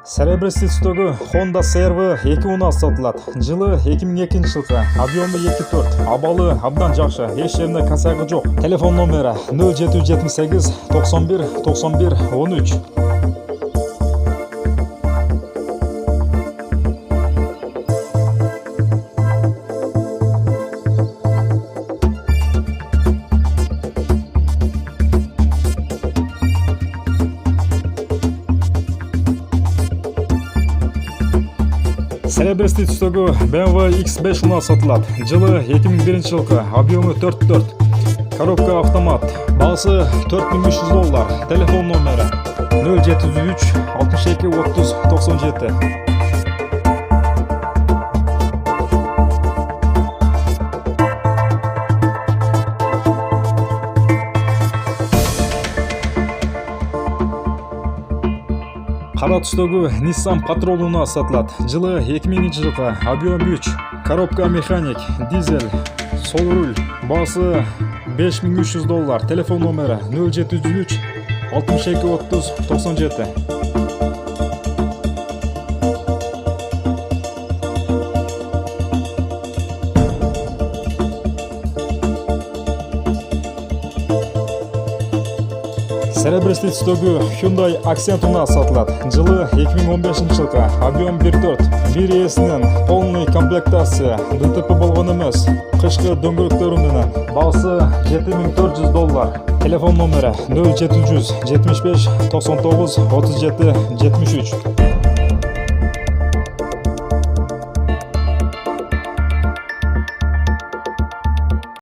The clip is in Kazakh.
Серебряный Honda CR-V 210 сатылат. Жылы 2002 жылғы. Объемы 2.4. Абалы абдан жакшы. Эч жеринде косягы жок. Телефон номери 0778 91 91 13. Серебряный BMW X5 уна сатылат. Жылы 2001 жылғы. Объемы 4.4. Коробка автомат. Бағасы $4500. Телефон номері 073 62 30 97. Кара түстөгү Nissan Patrol уна сатылат. Жылы 2000 жылғы. Объем 3. Коробка механик, дизель, сол руль. Басы $5300. Телефон номері 073 62 30 97. Серебряный Hyundai Accent уна сатылат. Жылы 2015 жылғы. Объем 1.4. Бир ээсинен полный комплектация. ДТП болгон эмес. Кышкы дөңгөлөктөрү менен. Басы $7400. Телефон номери 0775 99 37 73.